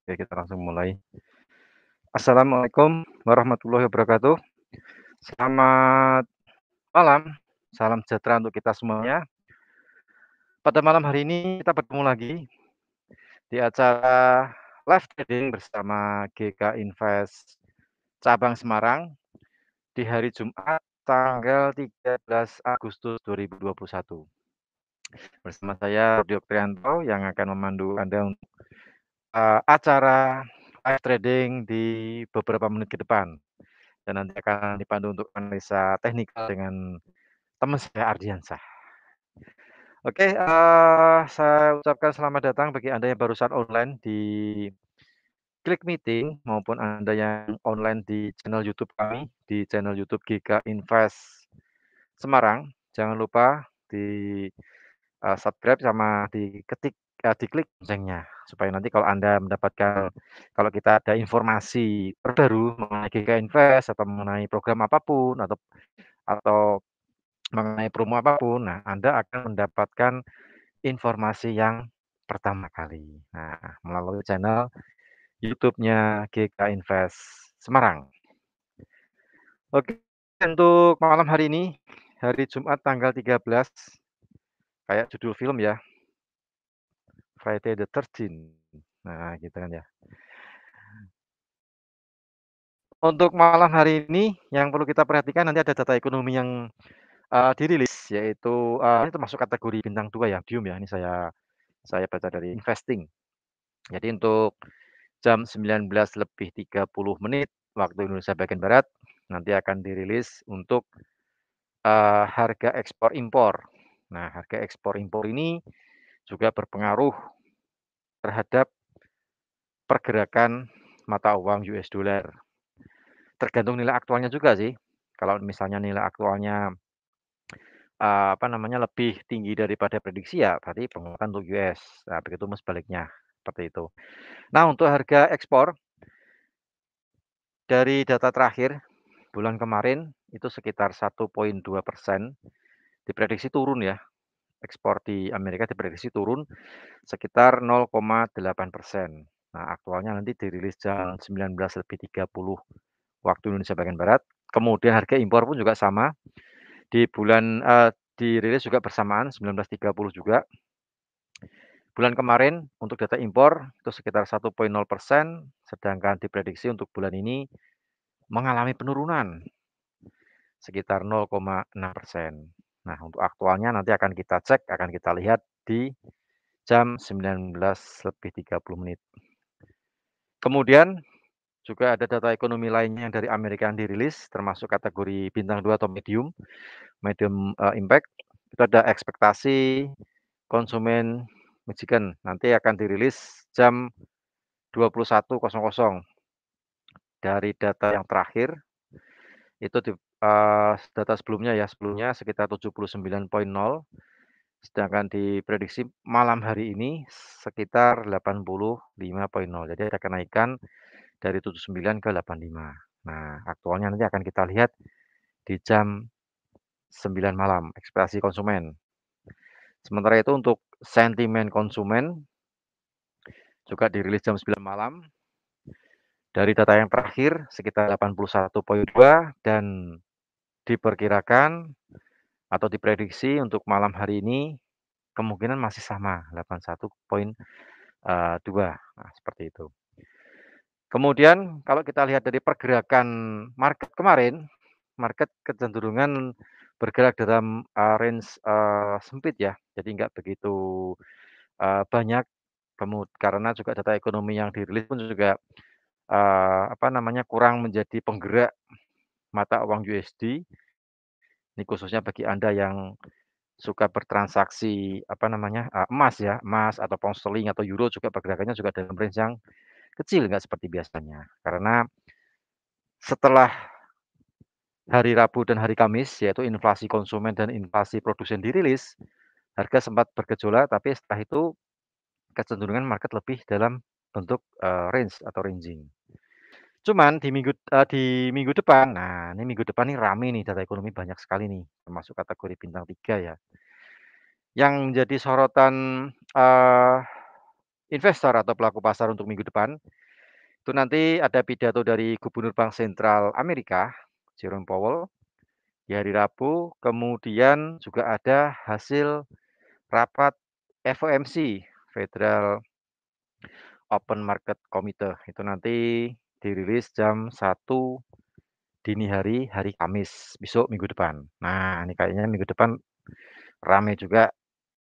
Oke, kita langsung mulai. Assalamualaikum warahmatullahi wabarakatuh. Selamat malam, salam sejahtera untuk kita semuanya. Pada malam hari ini kita bertemu lagi di acara live trading bersama GK Invest Cabang Semarang di hari Jumat tanggal 13 Agustus 2021. Bersama saya Rudi Oktrianto yang akan memandu Anda untuk acara live trading di beberapa menit ke depan. Dan nanti akan dipandu untuk analisa teknikal dengan teman saya Ardiansah. Oke, saya ucapkan selamat datang bagi Anda yang barusan online di Klik Meeting maupun Anda yang online di channel YouTube kami, di channel YouTube GK Invest Semarang. Jangan lupa subscribe sama diklik loncengnya, supaya nanti kalau Anda mendapatkan kalau kita ada informasi terbaru mengenai GK Invest atau mengenai program apapun atau mengenai promo apapun, nah Anda akan mendapatkan informasi yang pertama kali. Nah, melalui channel YouTube-nya GK Invest Semarang. Oke, untuk malam hari ini, hari Jumat tanggal 13, kayak judul film ya, Friday the 13th. Nah, gitu kan ya. Untuk malam hari ini yang perlu kita perhatikan nanti ada data ekonomi yang dirilis yaitu ini termasuk kategori bintang 2 ya, Medium ya. Ini saya baca dari Investing. Jadi untuk jam 19.30 waktu Indonesia bagian barat, nanti akan dirilis untuk, harga ekspor impor. Nah, harga ekspor impor ini juga berpengaruh terhadap pergerakan mata uang US dollar. Tergantung nilai aktualnya juga sih. Kalau misalnya nilai aktualnya, lebih tinggi daripada prediksi ya berarti penguatan untuk US. Nah, begitu sebaliknya, seperti itu. Nah, untuk harga ekspor dari data terakhir bulan kemarin itu sekitar 1,2%, diprediksi turun ya, ekspor di Amerika diprediksi turun sekitar 0,8%. Nah, aktualnya nanti dirilis jam 19.30 waktu Indonesia bagian barat. Kemudian harga impor pun juga sama, dirilis juga bersamaan 19.30 juga. Bulan kemarin untuk data impor itu sekitar 1,0%, sedangkan diprediksi untuk bulan ini mengalami penurunan sekitar 0,6%. Nah, untuk aktualnya nanti akan kita cek, akan kita lihat di jam 19.30. Kemudian juga ada data ekonomi lainnya yang dari Amerika yang dirilis, termasuk kategori bintang 2 atau medium, impact. Itu ada ekspektasi konsumen Michigan, nanti akan dirilis jam 21.00. Dari data yang terakhir, itu data sebelumnya sekitar 79,0, sedangkan diprediksi malam hari ini sekitar 85,0. Jadi ada kenaikan dari 79 ke 85. Nah, aktualnya nanti akan kita lihat di jam 9 malam, ekspektasi konsumen. Sementara itu untuk sentimen konsumen juga dirilis jam 9 malam. Dari data yang terakhir sekitar 81,2 dan diperkirakan atau diprediksi untuk malam hari ini kemungkinan masih sama 81,2. Nah, seperti itu. Kemudian kalau kita lihat dari pergerakan market kemarin, market kecenderungan bergerak dalam, range, sempit ya. Jadi nggak begitu, banyak karena juga data ekonomi yang dirilis pun juga, kurang menjadi penggerak mata uang USD. Ini khususnya bagi Anda yang suka bertransaksi, emas ya, emas atau pound sterling atau euro juga pergerakannya juga dalam range yang kecil, nggak seperti biasanya. Karena setelah hari Rabu dan hari Kamis, yaitu inflasi konsumen dan inflasi produsen dirilis, harga sempat bergejolak, tapi setelah itu kecenderungan market lebih dalam bentuk, range atau ranging. Cuman di minggu depan, nah ini minggu depan nih rame nih data ekonomi banyak sekali nih, termasuk kategori bintang 3 ya. Yang menjadi sorotan, eee investor atau pelaku pasar untuk minggu depan, itu nanti ada pidato dari Gubernur Bank Sentral Amerika, Jerome Powell, di hari Rabu, kemudian juga ada hasil rapat FOMC, Federal Open Market Committee, itu nanti dirilis jam 1 dini hari, hari Kamis, besok minggu depan. Nah, ini kayaknya minggu depan rame juga.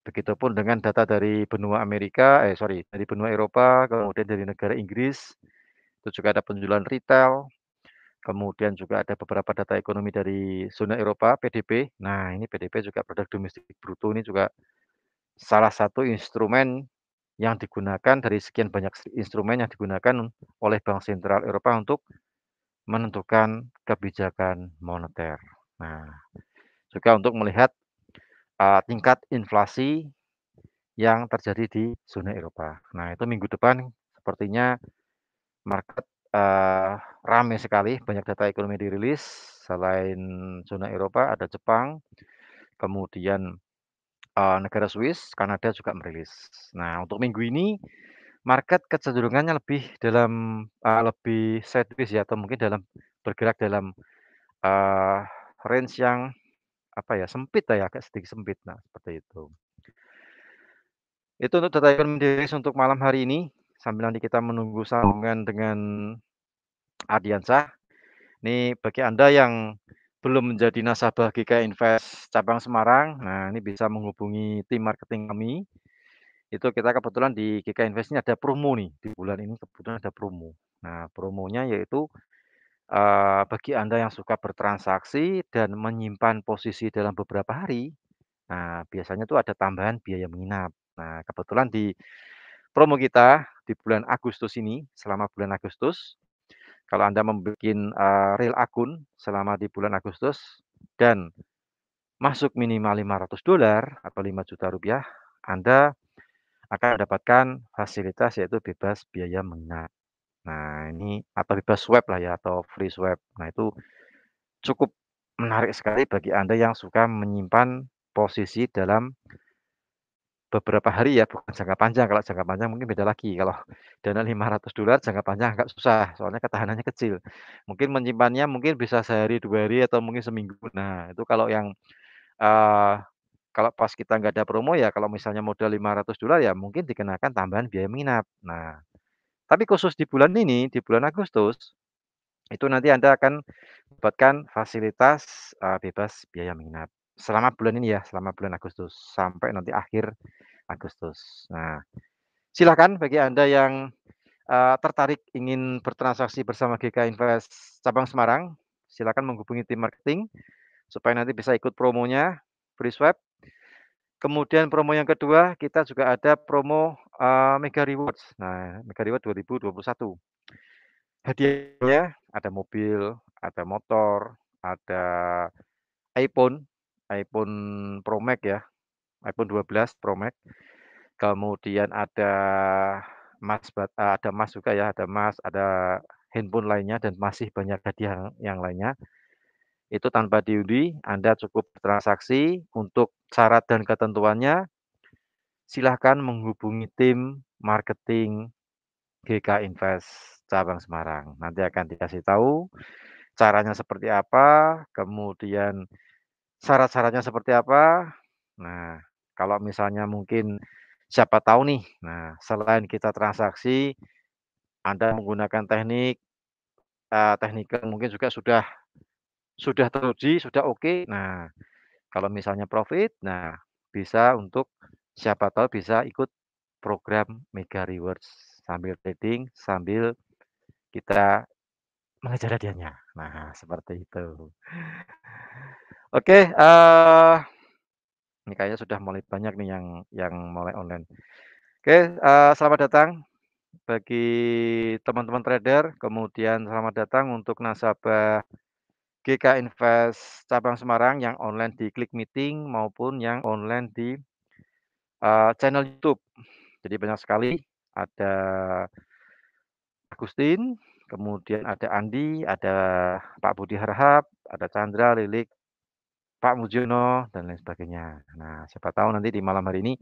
Begitupun dengan data dari benua Amerika, dari benua Eropa, kemudian dari negara Inggris, itu juga ada penjualan retail, kemudian juga ada beberapa data ekonomi dari zona Eropa, PDB. Nah, ini PDB juga produk domestik bruto ini juga salah satu instrumen yang digunakan dari sekian banyak instrumen yang digunakan oleh Bank Sentral Eropa untuk menentukan kebijakan moneter. Nah, juga untuk melihat tingkat inflasi yang terjadi di zona Eropa. Nah, itu minggu depan sepertinya market, ramai sekali, banyak data ekonomi dirilis. Selain zona Eropa ada Jepang, kemudian, negara Swiss, Kanada juga merilis. Nah, untuk minggu ini market kecenderungannya lebih sideways ya, atau mungkin bergerak dalam, eee, range yang apa ya, sempit lah ya, agak sedikit sempit. Nah, seperti itu. Itu untuk data ekonomi dirilis untuk malam hari ini, sambil nanti kita menunggu sambungan dengan Ardiansah. Ini bagi Anda yang belum menjadi nasabah GK Invest cabang Semarang, nah ini bisa menghubungi tim marketing kami. Itu kita kebetulan di GK Invest ini ada promo nih, di bulan ini kebetulan ada promo. Nah, promonya yaitu, bagi Anda yang suka bertransaksi dan menyimpan posisi dalam beberapa hari, nah biasanya tuh ada tambahan biaya menginap. Nah, kebetulan di promo kita di bulan Agustus ini, selama bulan Agustus, kalau Anda membuat real akun selama di bulan Agustus dan masuk minimal $500 atau Rp5.000.000, Anda akan mendapatkan fasilitas yaitu bebas biaya menginap. Nah, ini atau bebas swab lah ya atau free swab. Nah, itu cukup menarik sekali bagi Anda yang suka menyimpan posisi dalam beberapa hari ya, bukan jangka panjang. Kalau jangka panjang mungkin beda lagi. Kalau dana $500 jangka panjang agak susah, soalnya ketahanannya kecil. Mungkin menyimpannya mungkin bisa sehari, 2 hari, atau mungkin seminggu. Nah, itu eee, kalau pas kita nggak ada promo ya, kalau misalnya modal $500 ya mungkin dikenakan tambahan biaya menginap. Nah, tapi khusus di bulan ini, di bulan Agustus, itu nanti Anda akan dapatkan fasilitas, bebas biaya menginap. Selama bulan ini ya, selama bulan Agustus, sampai nanti akhir Agustus. Nah, silakan bagi Anda yang, tertarik ingin bertransaksi bersama GK Invest cabang Semarang, silakan menghubungi tim marketing supaya nanti bisa ikut promonya, free swab. Kemudian promo yang kedua, kita juga ada promo, Mega Rewards. Nah, Mega Reward 2021. Hadiahnya ada mobil, ada motor, ada iPhone, iPhone Pro Max ya, iPhone 12 Pro Max. Kemudian ada emas juga ya, ada emas, ada handphone lainnya dan masih banyak hadiah yang lainnya. Itu tanpa diundi, Anda cukup transaksi, untuk syarat dan ketentuannya silahkan menghubungi tim marketing GK Invest cabang Semarang. Nanti akan dikasih tahu caranya seperti apa, kemudian syarat-syaratnya seperti apa. Nah, kalau misalnya mungkin siapa tahu nih, nah selain kita transaksi, Anda menggunakan teknik yang mungkin juga sudah teruji, sudah oke. Nah, kalau misalnya profit, nah bisa untuk siapa tahu bisa ikut program Mega Rewards sambil trading, sambil kita mengejar hadiahnya. Nah, seperti itu. Oke, ini kayaknya sudah mulai banyak nih yang mulai online. Oke, selamat datang bagi teman-teman trader, kemudian selamat datang untuk nasabah GK Invest cabang Semarang yang online di Klik Meeting maupun yang online di, channel YouTube. Jadi banyak sekali, ada Agustin, kemudian ada Andi, ada Pak Budi Harahap, ada Chandra, Lilik, Pak Mujiono, dan lain sebagainya. Nah, siapa tahu nanti di malam hari ini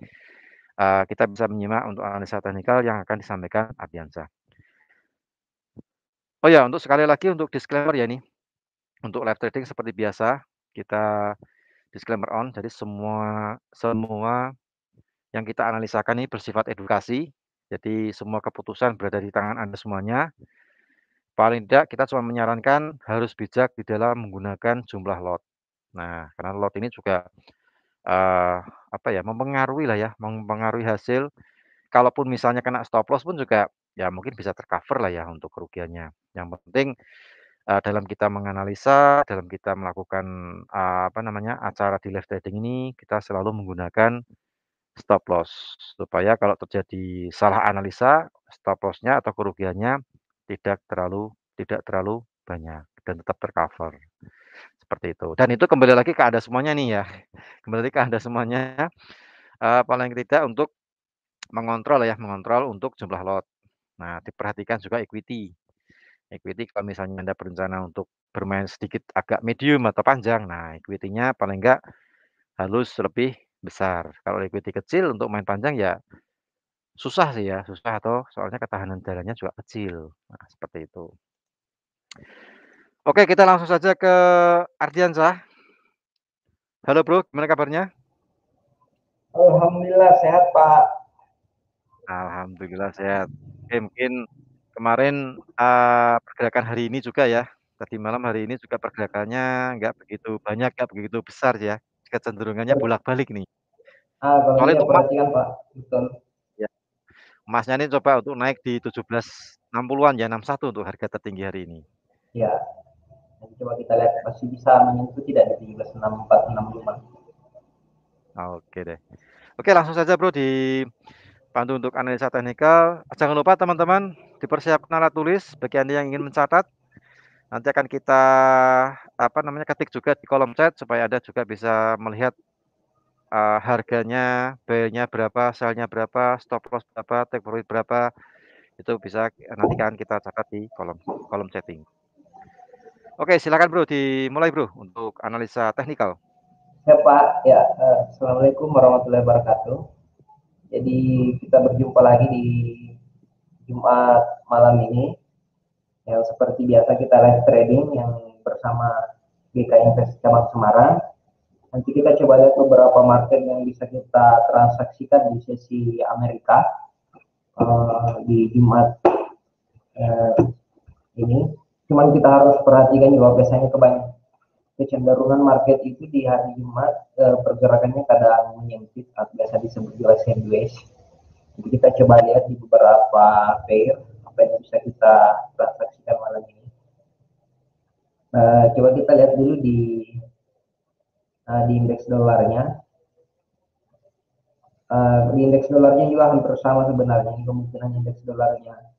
kita bisa menyimak untuk analisa teknikal yang akan disampaikan Ardiansyah. Oh ya, untuk sekali lagi untuk disclaimer ya nih, untuk live trading seperti biasa, kita disclaimer on, jadi semua semua yang kita analisakan ini bersifat edukasi, jadi semua keputusan berada di tangan Anda semuanya. Paling tidak kita cuma menyarankan harus bijak di dalam menggunakan jumlah lot. Nah, karena lot ini juga, eee, apa ya, mempengaruhi lah ya, mempengaruhi hasil. Kalaupun misalnya kena stop loss pun juga, ya mungkin bisa ter-cover lah ya untuk kerugiannya. Yang penting, dalam kita menganalisa, dalam kita melakukan, apa namanya, acara di live trading ini, kita selalu menggunakan stop loss. Supaya kalau terjadi salah analisa, stop loss-nya atau kerugiannya tidak terlalu banyak dan tetap ter-cover, seperti itu. Dan itu kembali lagi ke Anda semuanya nih ya, kembali lagi ke Anda semuanya, paling tidak untuk mengontrol untuk jumlah lot. Nah, diperhatikan juga equity. Equity kalau misalnya Anda berencana untuk bermain sedikit agak medium atau panjang, nah equity-nya paling enggak harus lebih besar. Kalau equity kecil untuk main panjang ya susah sih ya, susah atau soalnya ketahanan jalannya juga kecil. Nah, seperti itu. Oke, kita langsung saja ke Ardiansyah. Halo Bro, gimana kabarnya? Alhamdulillah sehat Pak. Alhamdulillah sehat. Oke, mungkin kemarin, pergerakan hari ini juga ya, tadi malam hari ini juga pergerakannya nggak begitu banyak, nggak begitu besar ya, kecenderungannya bolak-balik nih. Kalau Soalnya iya untuk Mas perhatikan Pak, betul. ya, Masnya ini coba untuk naik di 17.60-an ya, 61 untuk harga tertinggi hari ini. Ya, nanti coba kita lihat masih bisa menyentuh tidak di 17.64, 65. Oke deh. Oke, langsung saja Bro dipandu untuk analisa teknikal. Jangan lupa teman-teman dipersiapkan alat tulis bagi Anda yang ingin mencatat. Nanti akan kita, apa namanya, ketik juga di kolom chat supaya Anda juga bisa melihat, harganya, buy-nya berapa, sell-nya berapa, stop loss berapa, take profit berapa, itu bisa nanti kan kita catat di kolom kolom chatting. Oke, silakan Bro, dimulai Bro untuk analisa teknikal. Ya Pak, ya Assalamualaikum warahmatullahi wabarakatuh. Jadi kita berjumpa lagi di Jumat malam ini. Yang seperti biasa kita live trading yang bersama GK Invest Cabang Semarang. Nanti kita coba lihat beberapa market yang bisa kita transaksikan di sesi Amerika di Jumat eh, ini. Cuman kita harus perhatikan juga biasanya kecenderungan market itu di hari Jumat pergerakannya kadang menyempit atau biasa disebut juga sideways. Jadi kita coba lihat di beberapa pair apa yang bisa kita transaksikan malam ini. Coba kita lihat dulu di indeks dolarnya. Di indeks dolarnya juga hampir sama sebenarnya. Kemungkinan indeks dolarnya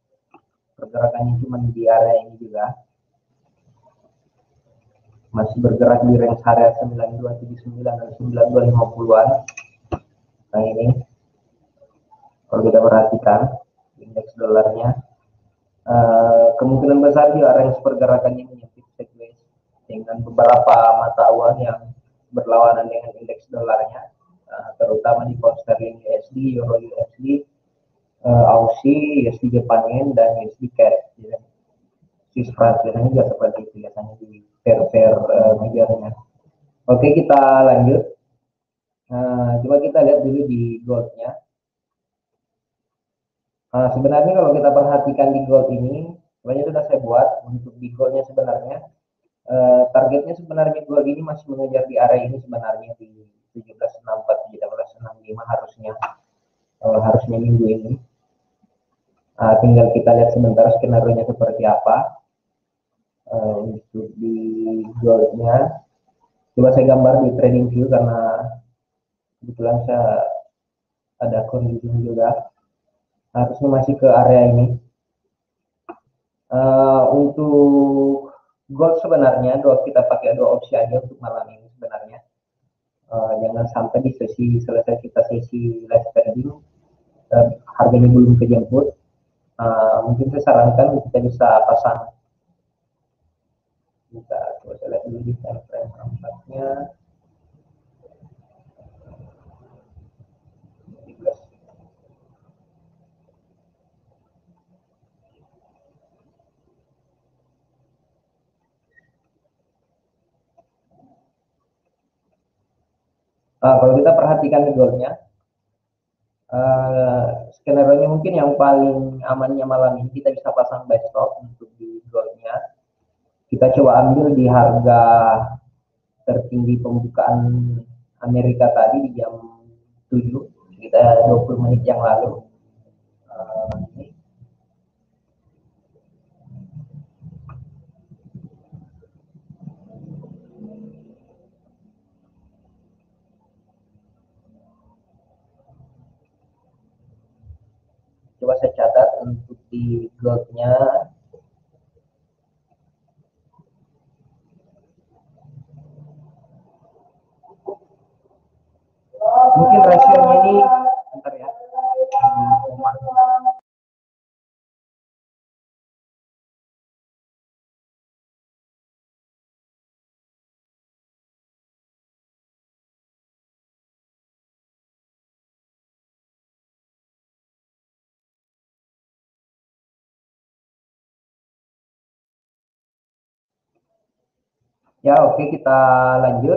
pergerakannya cuma di area ini juga. Masih bergerak di range area 9279 dan 9250-an. Nah ini kalau kita perhatikan indeks dolarnya kemungkinan besar juga range pergerakannya menyempit sideways dengan beberapa mata uang yang berlawanan dengan indeks dolarnya terutama di pound sterling USD, Euro USD, Aussie, USD Jepang Yen dan USD CAD. Swiss franc biasanya juga seperti itu biasanya di pair-pair majornya. Oke, kita lanjut. Coba kita lihat dulu di goldnya. Sebenarnya kalau kita perhatikan di gold ini, sebenarnya sudah saya buat untuk di goldnya sebenarnya. Targetnya sebenarnya gold ini masih mengejar di area ini sebenarnya di 1764, 1765 harusnya minggu ini. Tinggal kita lihat sebentar skenario-nya seperti apa. Untuk di goldnya, coba saya gambar di trading view karena kebetulan saya ada kondisi juga. Harusnya masih ke area ini. Untuk gold sebenarnya kita pakai dua opsi aja untuk malam ini sebenarnya. Jangan sampai di sesi selesai kita sesi live trading harganya belum kejemput. Mungkin saya sarankan kita bisa pasang. Kita coba saya lihat dulu di time frame 4-nya. Kalau kita perhatikan goalnya, skenario mungkin yang paling amannya malam ini kita bisa pasang buy stop untuk di goalnya. Kita coba ambil di harga tertinggi pembukaan Amerika tadi di jam 7, kita 20 menit yang lalu. Ini. Coba saya catat untuk di goldnya. Mungkin rasionya ini, bentar ya. Ya, oke, kita lanjut.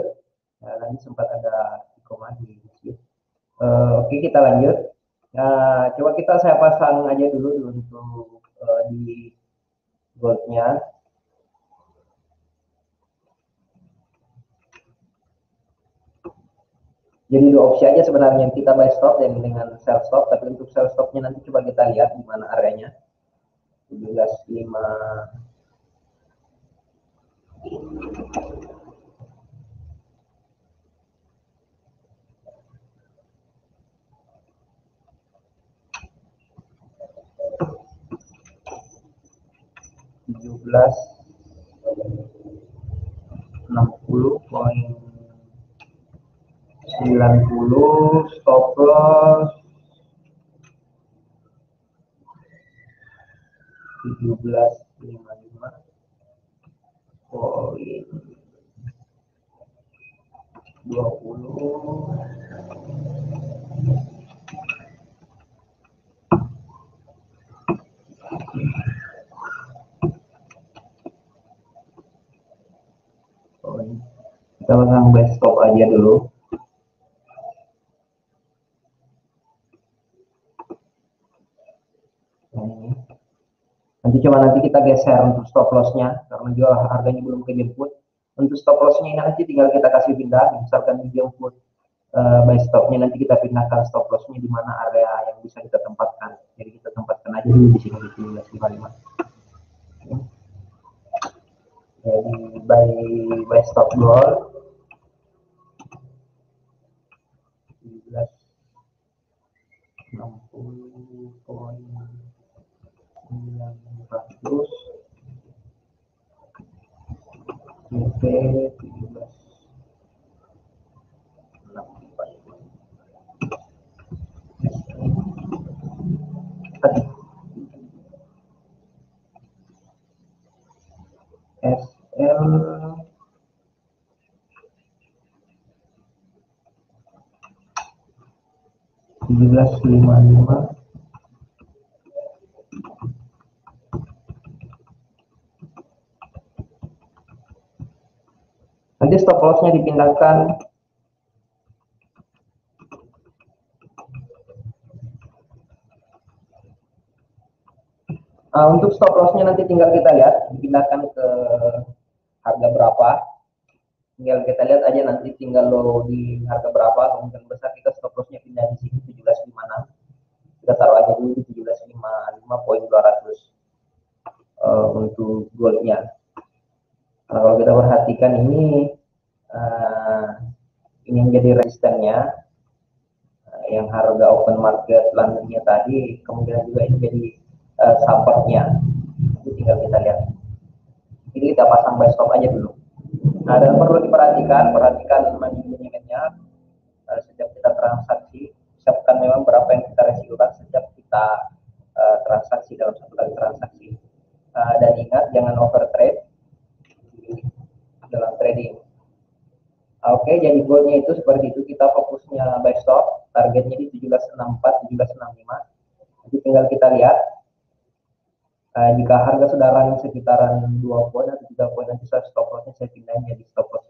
Ya, tadi sempat ada koma di sini. Oke, kita lanjut. Nah, coba saya pasang aja dulu untuk di goldnya. Jadi dua opsi aja sebenarnya, kita buy stop dan dengan sell stop. Tapi untuk sell stopnya nanti coba kita lihat di mana areanya. 17.5. Belas 60.90 stop loss 17.55 poin 20. Kita pasang buy stop aja dulu. Nanti kita geser untuk stop lossnya karena jual harganya belum kejemput. Untuk stop lossnya ini nanti tinggal kita kasih pindah, misalkan dijemput buy stopnya, nanti kita pindahkan stop lossnya di mana area yang bisa kita tempatkan. Jadi kita tempatkan aja dulu di sini di 17.55. Jadi buy stop goal 17.60.900 BP 17. SL 17.55. Nanti stop lossnya dipindahkan untuk stop lossnya nanti tinggal kita lihat dipindahkan ke harga berapa. Tinggal kita lihat aja nanti tinggal lo di harga berapa, kemungkinan besar kita stop lossnya pindah di sini 17.56. Kita taruh aja dulu di 17.55.200 untuk goldnya. Kalau kita perhatikan ini yang jadi resistennya, yang harga open market Londonnya tadi, kemungkinan juga ini jadi supportnya. Itu tinggal kita lihat. Jadi kita pasang buy stop aja dulu. Nah, dan perlu perhatikan manajemennya setiap kita transaksi, siapkan memang berapa yang kita resikokan setiap kita transaksi dalam satu kali transaksi. Dan ingat jangan overtrade dalam trading. Oke, jadi goalnya itu seperti itu. Kita fokusnya buy stop, targetnya di 17.64, 17.65. Nanti tinggal kita lihat. Jika harga sudah running sekitaran 2 poin atau 3 poin, nanti saya stop lossnya saya pindahin jadi stop loss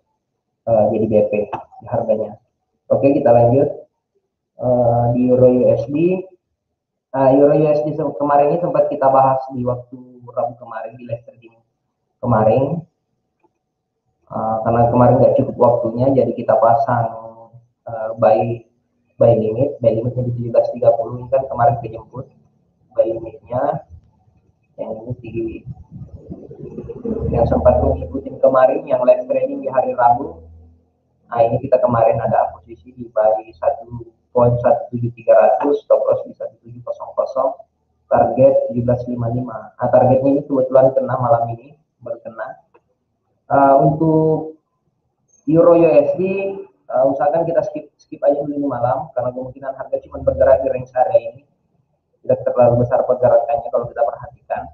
jadi BP di harganya. Oke, kita lanjut. Di Euro USD. Euro USD kemarin ini sempat kita bahas di waktu Rabu kemarin di live trading kemarin. Karena kemarin nggak cukup waktunya, jadi kita pasang buy limitnya di 17.30. Ini kan kemarin kejemput buy limitnya yang ini yang sempat mengikuti kemarin yang live trading di hari Rabu. Nah, ini kita kemarin ada posisi di buy 1.17300, stop loss di 1700, target 1755. Nah, targetnya ini kebetulan kena malam ini, baru kena. Untuk Euro USD, usahakan kita skip aja dulu ini malam, karena kemungkinan harga cuma bergerak di range area ini, tidak terlalu besar pergerakannya kalau kita perhatikan.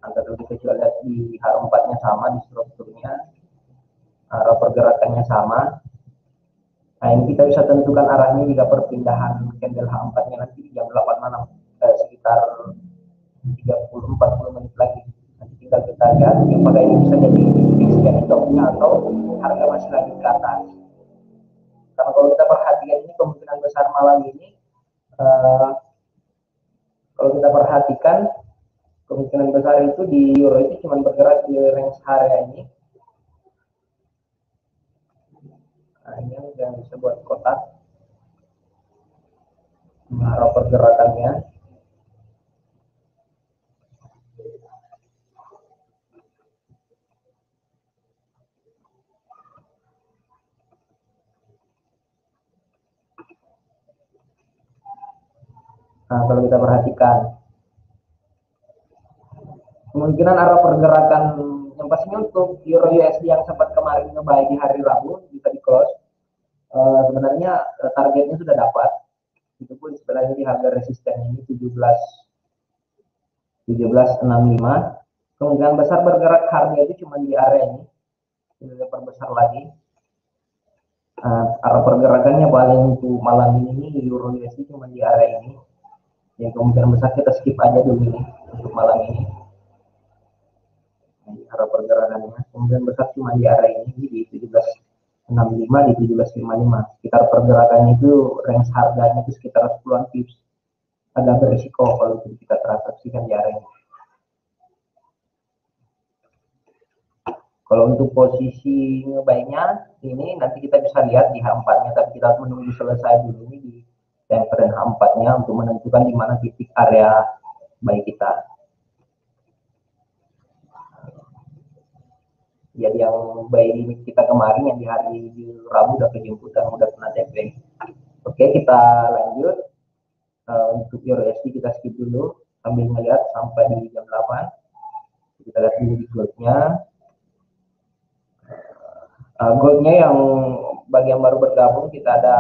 Angka lebih kecil lihat di H4-nya sama, di strukturnya arah pergerakannya sama. Nah, ini kita bisa tentukan arahnya jika perpindahan candle H4-nya nanti jam 8 malam, sekitar 30-40 menit lagi. Nanti tinggal kita lihat apakah ini bisa jadi fix stop-nya atau harga masih lagi ke atas. Karena kalau kita perhatikan ini kemungkinan besar malam ini, kalau kita perhatikan kemungkinan besar itu di euro itu cuma bergerak di range area ini. Nah, ini yang bisa buat kotak arah pergerakannya. Nah, kalau kita perhatikan kemungkinan arah pergerakan yang pastinya untuk euro USD yang sempat kemarin ngebuy di hari Rabu bisa di close. Sebenarnya targetnya sudah dapat, itu pun sebenarnya di harga resisten ini 1765. Kemungkinan besar bergerak harga itu cuma di area ini, tidak perbesar lagi. Arah pergerakannya paling untuk malam ini euro USD cuma di area ini, yang kemungkinan besar kita skip aja dulu ini untuk malam ini. Nah, arah pergerakannya kemungkinan besar cuma di area ini di 1765 di 1755. Sekitar pergerakannya itu range harganya itu sekitar 10-an pips. Agak berisiko kalau kita transaksikan di area ini. Kalau untuk posisi ngebaynya ini nanti kita bisa lihat di H4-nya, tapi kita harus menunggu selesai dulu ini di time frame H4-nya untuk menentukan di mana titik area buy kita. Jadi yang buy limit kita kemarin yang di hari di Rabu udah kejemput dan udah kena TP. Oke, kita lanjut. Untuk Euro USD kita skip dulu sambil melihat sampai di jam 8. Kita lihat dulu di goldnya. Goldnya yang bagi yang baru bergabung kita ada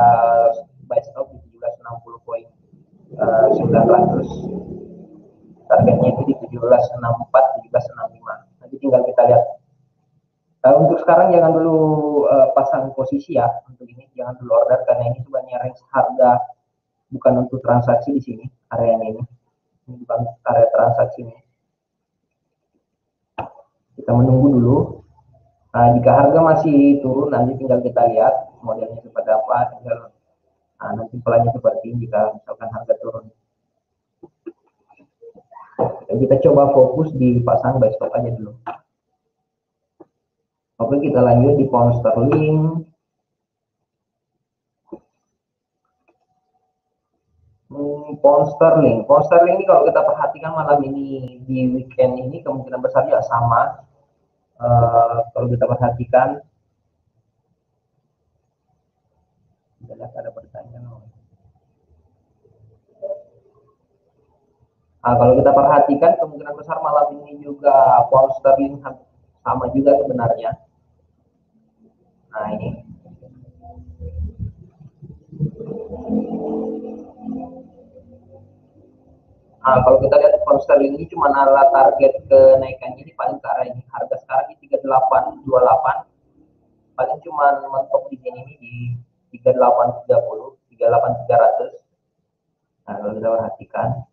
buy stop di 1760.900. Targetnya itu di 1764, 1765. Nanti tinggal kita lihat. Untuk sekarang jangan dulu pasang posisi ya untuk ini, jangan dulu order karena ini sebenarnya range harga bukan untuk transaksi di sini areanya ini bukan area transaksi ini. Kita menunggu dulu. Jika harga masih turun nanti tinggal kita lihat modelnya seperti apa, tinggal nanti polanya seperti ini jika misalkan harga turun. Kita coba fokus di pasang buy stop aja dulu. Oke, kita lanjut di pound sterling. Pound sterling ini kalau kita perhatikan malam ini di weekend ini kemungkinan besar ya sama. Kalau kita perhatikan, ada pertanyaan. Kalau kita perhatikan kemungkinan besar malam ini juga pound sterling sama juga sebenarnya. Nah, ini kalau kita lihat pound sterling ini cuma arah target kenaikannya ini paling ke arah ini. Harga sekarang di 3828, paling cuma mentok di sini di 3830, 38300. Nah, kalau kita perhatikan,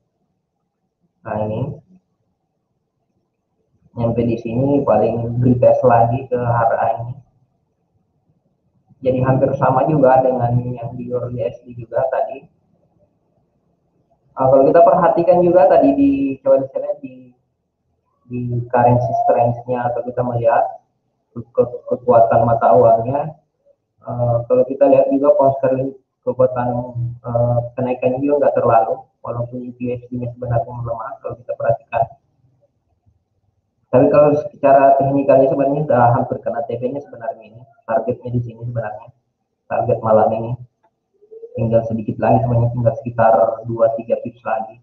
nah ini nyampe di sini paling retest lagi ke area ini. jadi hampir sama juga dengan yang di Euro USD juga tadi. Kalau kita perhatikan juga tadi di coba di currency strength-nya, atau kita melihat kekuatan mata uangnya. Kalau kita lihat juga pound sterling kekuatan kenaikannya juga nggak terlalu, walaupun USD-nya sebenarnya melemah kalau kita perhatikan. Tapi kalau secara teknikalnya sebenarnya sudah hampir kena TP-nya sebenarnya ini. Targetnya di sini sebenarnya, target malam ini tinggal sedikit lagi, sebenarnya tinggal sekitar 2-3 pips lagi.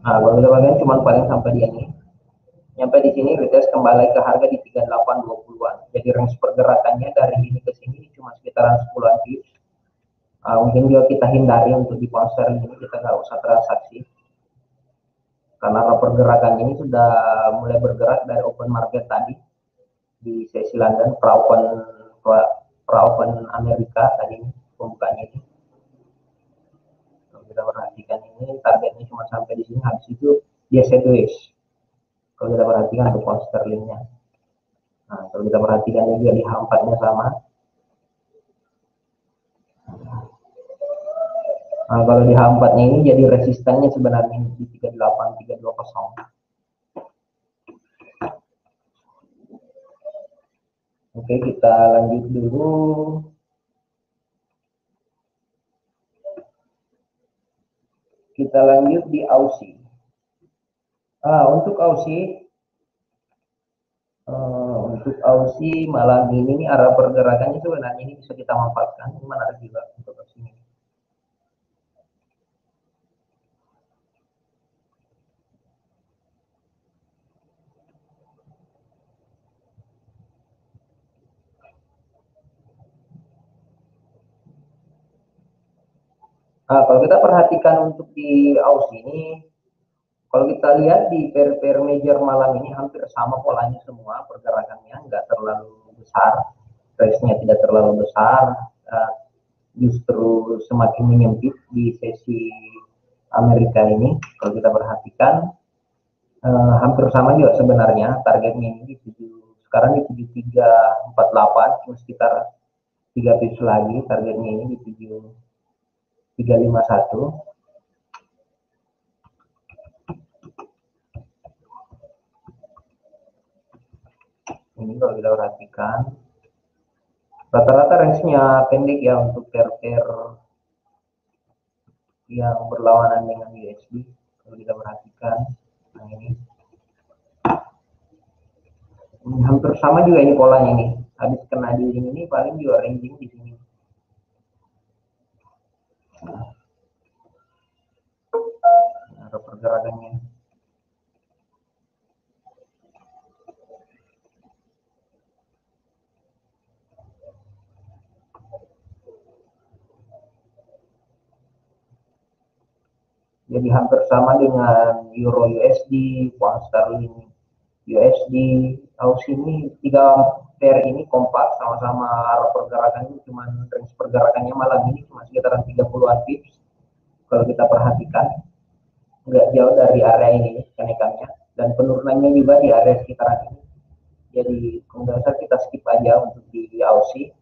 Nah, kalau kita bagian cuma paling sampai di ini. Nyampe di sini retest kembali ke harga di 3820-an. Jadi range pergerakannya dari ini ke sini cuma sekitaran 10-an pips. Mungkin juga kita hindari untuk di pound sterling ini, kita nggak usah transaksi. Karena pergerakan ini sudah mulai bergerak dari open market tadi di sesi London, pra open Amerika tadi pembukanya ini. Kalau kita perhatikan ini targetnya cuma sampai di sini, habis itu dia sideways. Kalau kita perhatikan untuk pound sterlingnya. Nah, kalau kita perhatikan juga di H4-nya sama. Nah, kalau di H4-nya ini jadi resistannya sebenarnya di 38-320. Oke, kita lanjut dulu. Kita lanjut di Aussie. Untuk Aussie malam ini arah pergerakannya sebenarnya ini bisa kita manfaatkan. Ini menarik juga untuk Aussie ini. Kalau kita perhatikan untuk di Aussie ini, kalau kita lihat di pair major malam ini hampir sama polanya semua, pergerakannya nggak terlalu besar, range-nya tidak terlalu besar, justru semakin menyempit di sesi Amerika ini. Kalau kita perhatikan hampir sama juga sebenarnya, targetnya ini sekarang di 7348, cuma sekitar 3 pips lagi, targetnya ini di 7351. Ini kalau kita perhatikan rata-rata range-nya pendek ya untuk pair yang berlawanan dengan USD. Kalau kita perhatikan, nah ini hampir sama juga ini polanya ini. Habis kena di ini paling juga ranging di sini. Nah, pergerakannya. Jadi hampir sama dengan Euro USD, pound sterling USD, Aussie ini 3 pair ini kompak, sama-sama arah pergerakannya cuma range pergerakannya malam ini cuma sekitaran 30-an pips. Kalau kita perhatikan nggak jauh dari area ini kenaikannya, dan penurunannya juga di area sekitaran ini. Jadi kemudian kita skip aja untuk di Aussie.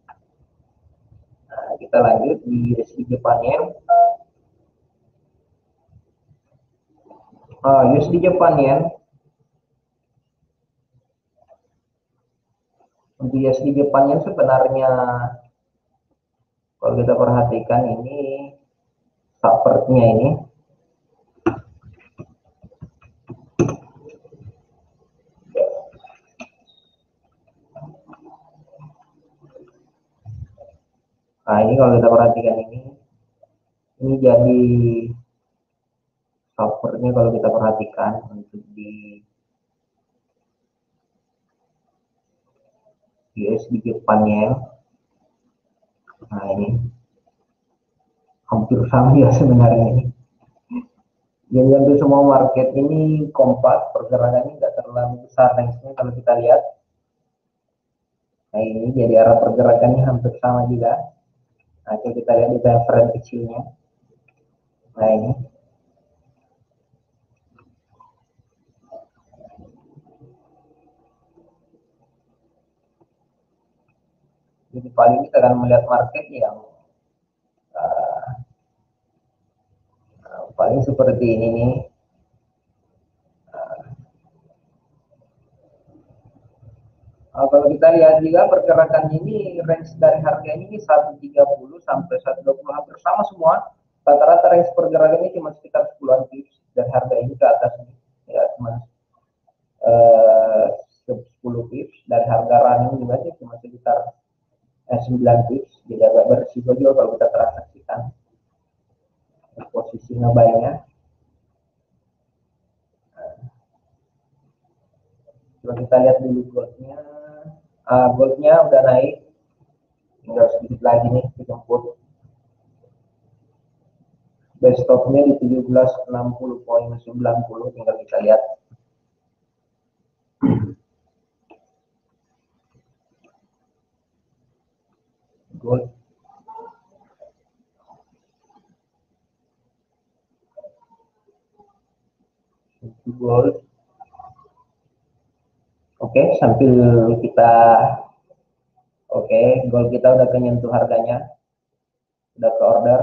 Nah, kita lanjut di USD Jepang Yen. USD Jepang Yen. Untuk USD Jepang Yen sebenarnya kalau kita perhatikan ini support-nya ini kalau kita perhatikan ini jadi support-nya kalau kita perhatikan untuk di USD Jepang Yen. Nah, ini hampir sama ya sebenarnya ini. Jadi hampir semua market ini kompak, pergerakannya nggak terlalu besar range-nya kalau kita lihat. Nah, ini jadi arah pergerakannya hampir sama juga. Nah, coba kita lihat di time frame kecilnya. Nah, ini. Jadi paling kita akan melihat market yang paling seperti ini nih. Kalau kita lihat juga pergerakan ini range dari harga ini 130 sampai 120 hampir sama semua. Rata-rata range pergerakan ini cuma sekitar 10-an pips dari harga ini ke atas ini. Ya, cuma 10 pips dari harga running juga sih cuma sekitar 9 pips. Jadi agak berisiko juga kalau kita transaksikan posisi ngebaynya. Coba kita lihat dulu goldnya. Goldnya udah naik, tinggal sedikit lagi nih dijemput. Base stopnya di 1760.90, tinggal kita lihat. Gold. Gold. Oke, sambil kita gold kita udah kenyentuh harganya. Udah ke order.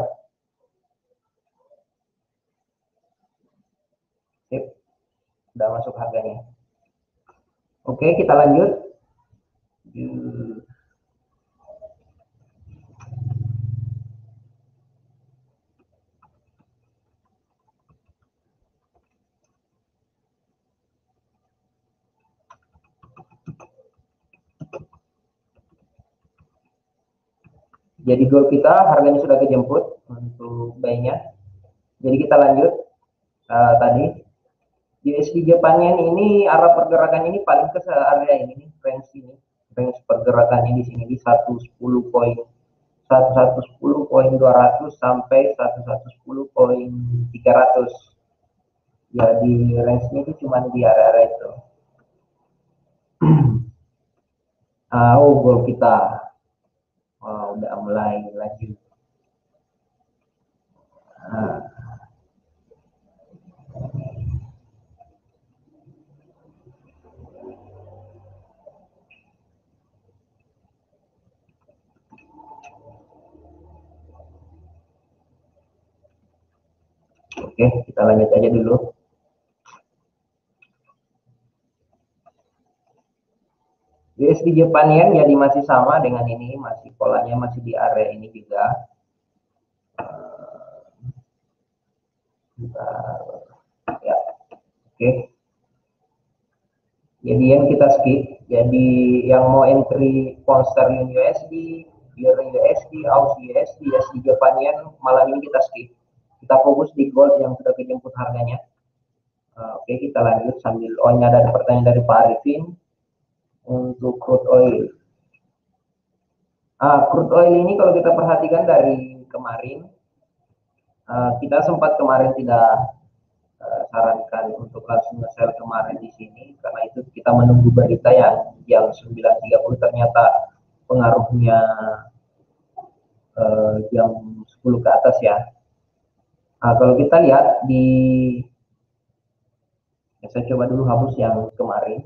Sip. Udah masuk harganya. Oke, kita lanjut. Jadi gold kita harganya sudah kejemput untuk buy-nya. Jadi kita lanjut. Tadi USD Japan Yen ini arah pergerakan ini paling ke area ini, range ini, range pergerakannya di sini di 110.200 sampai 110.300. Jadi range ini cuma di area itu. Gold kita udah mulai lagi. Oke, kita lanjut aja dulu. USD Japan Yen jadi masih sama dengan ini, masih polanya masih di area ini juga. Ya, oke. Jadi yang kita skip. Jadi yang mau entry pound sterling USD, euro USD, Aussie USD, USD Japan Yen, malam ini kita skip. Kita fokus di gold yang sudah dijemput harganya. Oke, kita lanjut sambil ini ada pertanyaan dari Pak Arifin untuk crude oil. Crude oil ini kalau kita perhatikan dari kemarin, kita sempat kemarin tidak sarankan untuk langsung nge-sell kemarin di sini karena itu kita menunggu berita yang 9.30 ternyata pengaruhnya jam 10 ke atas ya. Kalau kita lihat saya coba dulu hapus yang kemarin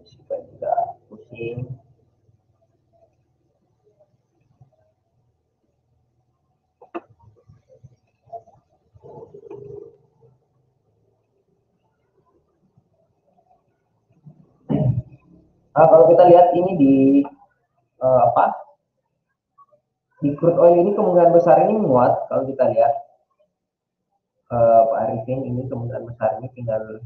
supaya tidak pusing. Kalau kita lihat ini di di crude oil ini kemungkinan besar ini menguat. Kalau kita lihat Pak Arifin ini kemungkinan besar ini tinggal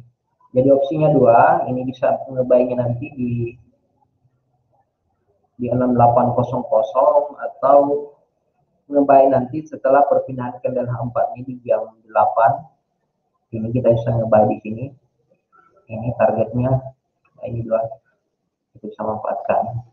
jadi opsinya dua, ini bisa ngebayangin nanti di 6800 atau ngebayang nanti setelah perpindahan candle H4 ini di jam 8. Ini kita bisa ngebayang di sini. Ini targetnya, nah ini dua, kita bisa manfaatkan.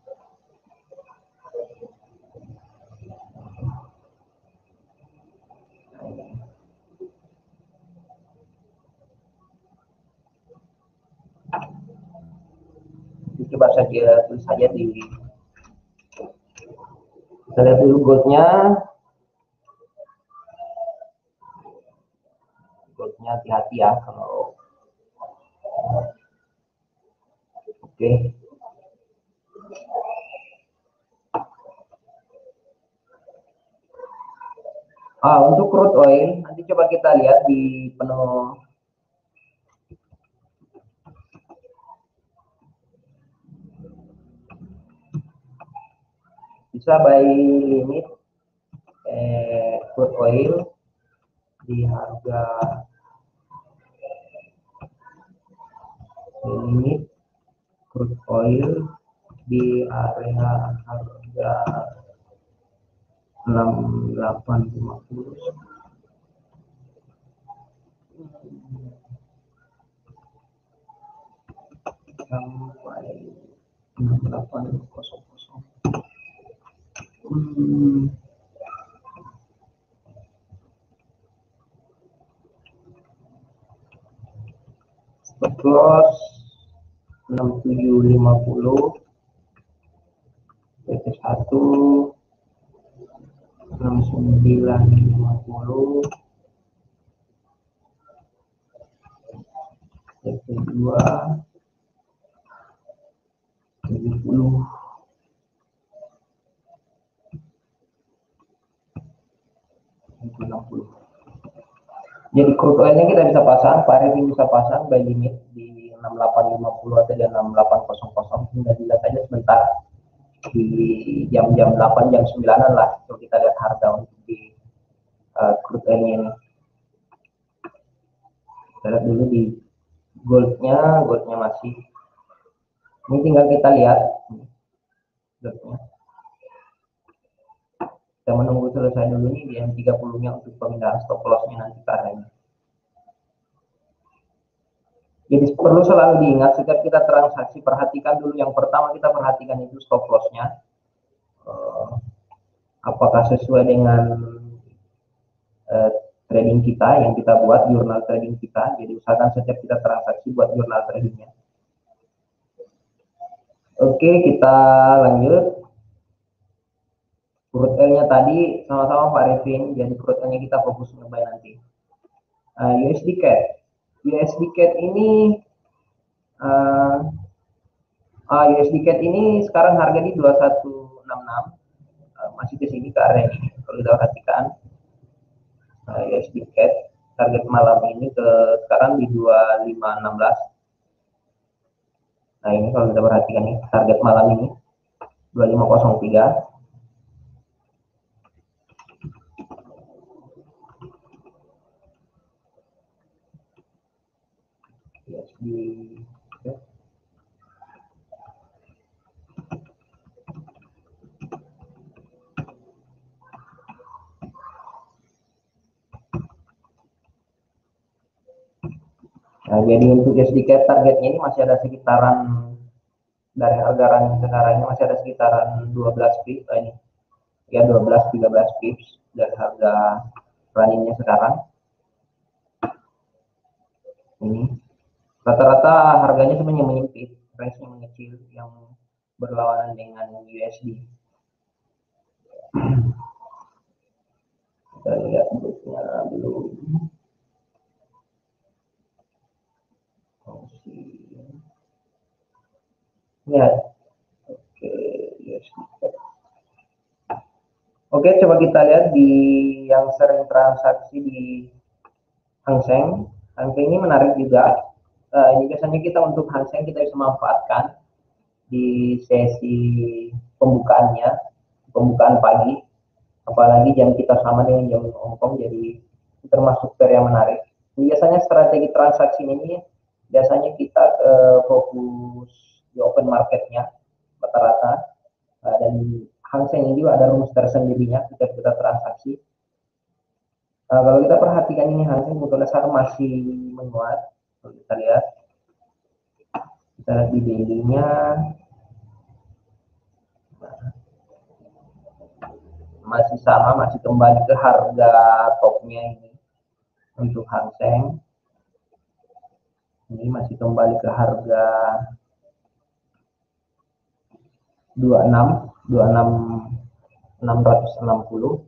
Coba saja tulis saja di Kita lihat dulu goldnya. Goldnya hati-hati ya kalau oke. Untuk crude oil nanti coba kita lihat di penuh bisa buy limit crude oil di harga limit crude oil di area harga 6850 sampai 6800. Stop loss 6750, PT1 6950, PT2 70. Jadi crude oilnya kita bisa pasang, Pak Arifin bisa pasang buy limit di 6850 atau di 6800, tinggal dilihat aja sebentar di jam-jam 8 jam 9-an lah, kalau kita lihat harga untuk di crude oilnya ini. Kita lihat dulu di goldnya masih ini, tinggal kita lihat goldnya. Kita menunggu selesai dulu nih di M30 nya untuk pemindahan stop loss-nya nanti ke area ini. Jadi perlu selalu diingat setiap kita transaksi, perhatikan dulu yang pertama kita perhatikan itu stop loss-nya. Apakah sesuai dengan trading kita yang kita buat, jurnal trading kita. Jadi usahakan setiap kita transaksi buat jurnal tradingnya. Oke, kita lanjut. Crude oil-nya tadi sama-sama Pak Arifin, jadi crude oil-nya kita fokus ngebuy nanti. USD CAD ini USD CAD ini sekarang harga di 2166, masih ke sini ke area ini. Kalau kita perhatikan USD CAD target malam ini ke sekarang di 2516. Nah ini kalau kita perhatikan nih target malam ini 2503. USD CAD. Nah, jadi untuk USD CAD targetnya ini masih ada sekitaran dari harga running sekarang ini masih ada sekitaran 12 pips ini. Ya 12-13 pips dari harga runningnya sekarang. Ini rata-rata harganya sebenarnya menyempit, range-nya mengecil yang berlawanan dengan USD. Kita lihat bentuknya dulu. Ya, oke, oke, coba kita lihat di yang sering transaksi di Hang Seng. Hang Seng ini menarik juga. Ini biasanya kita untuk Hang Seng kita bisa manfaatkan di sesi pembukaannya, pembukaan pagi, apalagi jam kita sama dengan jam Hong Kong, jadi termasuk pair yang menarik. Biasanya strategi transaksi ini biasanya kita fokus di open marketnya rata-rata, dan Hang Seng ini juga ada rumus tersendirinya ketika kita transaksi. Kalau kita perhatikan ini Hang Seng untuk dasar masih menguat. Kalau kita lihat di daily-nya masih sama, masih kembali ke harga topnya ini untuk Hang Seng. Ini masih kembali ke harga 26 660.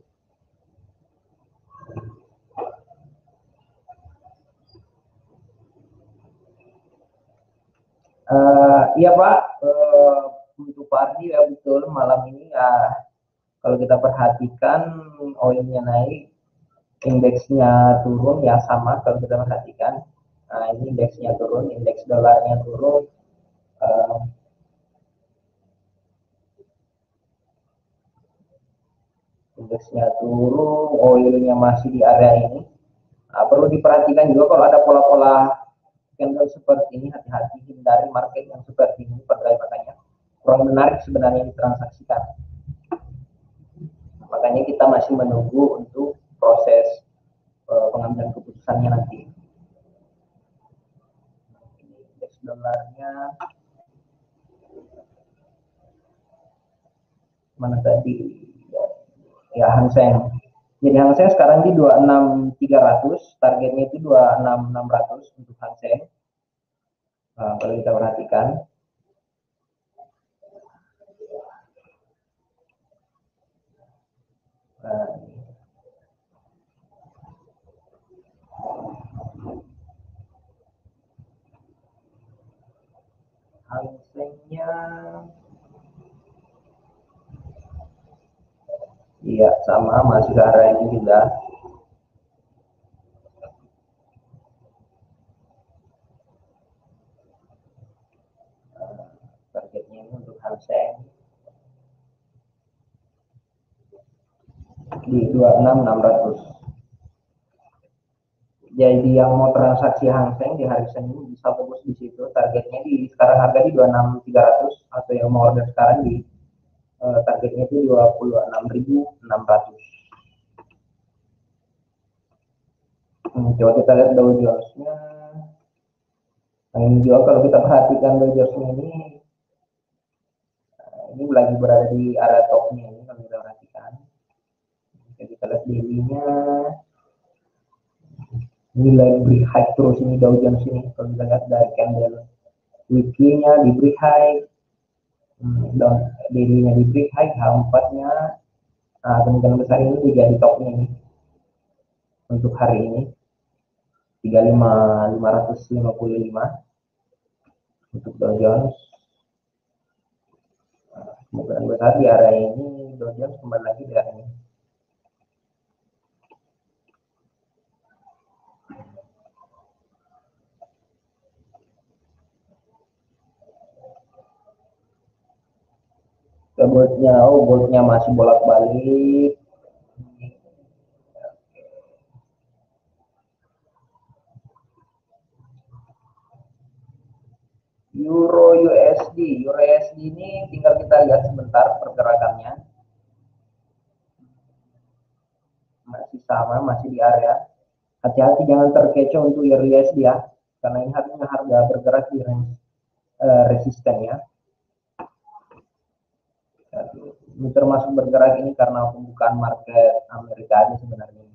Iya Pak, untuk Pak Ardi ya betul, malam ini ya kalau kita perhatikan oilnya naik, indeksnya turun ya sama kalau kita perhatikan. Nah ini indeksnya turun, indeks dolarnya turun. Uh, Indeksnya turun, oilnya masih di area ini. Nah, perlu diperhatikan juga kalau ada pola-pola candle seperti ini, hati-hati hindari market yang seperti ini pergerakannya kurang menarik sebenarnya ditransaksikan. Makanya kita masih menunggu untuk proses pengambilan keputusannya nanti. Indeks dolarnya mana tadi? Ya Hang Seng. Jadi Hang Seng sekarang di 26.300, targetnya itu 26.600 untuk Hang Seng. Nah, kalau kita perhatikan. Nah, Hang Sengnya iya sama masih ke arah ini juga. Targetnya ini untuk Hang Seng di 26.600. Jadi yang mau transaksi Hang Seng di hari Senin bisa fokus di situ. Targetnya di sekarang harga di 26.300 atau yang mau order sekarang di targetnya itu 26.600. Coba kita lihat Dow Jones-nya. Nah, ini juga kalau kita perhatikan Dow Jones ini lagi berada di area topnya ini kalau kita perhatikan. Kita lihat daily-nya. Ini lagi break high terus ini Dow Jones ini kalau kita lihat dari candle weekly-nya di break high, daily-nya di break high, H4-nya. Nah, kemungkinan besar ini juga di topnya ini untuk hari ini 35.555 untuk Dow Jones. Kemungkinan besar di area ini Dow Jones kembali lagi di area ini. Goldnya masih bolak-balik. Euro USD ini tinggal kita lihat sebentar pergerakannya. Masih sama, masih di area. Hati-hati jangan terkecoh untuk Euro USD ya, karena ini harga bergerak di range resistennya. Ini termasuk bergerak ini karena pembukaan market Amerika aja sebenarnya.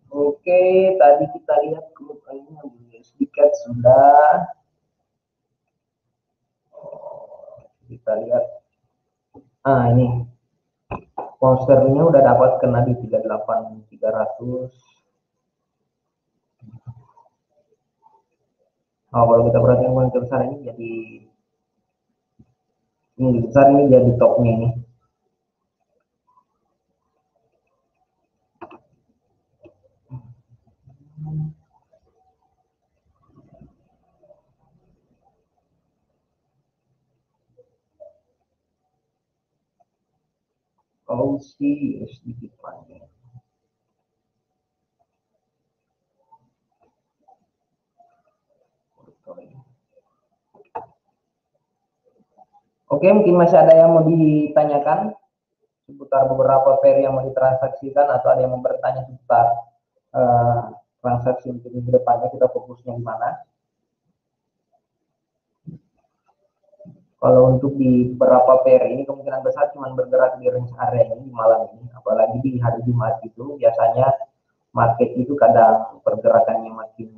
Oke, tadi kita lihat kemudiannya sedikit sudah. Kita lihat. Ah, ini posternya udah dapat kena di 38.300. Oh, kalau kita perhatikan monitor besar ini jadi ini besar ini jadi topnya ini. Oh sih sedikit panjang. Oke, mungkin masih ada yang mau ditanyakan seputar beberapa pair yang mau ditransaksikan atau ada yang mau bertanya seputar transaksi untuk minggu depannya kita fokusnya di mana? Kalau untuk di beberapa pair ini kemungkinan besar cuma bergerak di range area ini di malam ini, apalagi di hari Jumat itu biasanya market itu kadang pergerakannya makin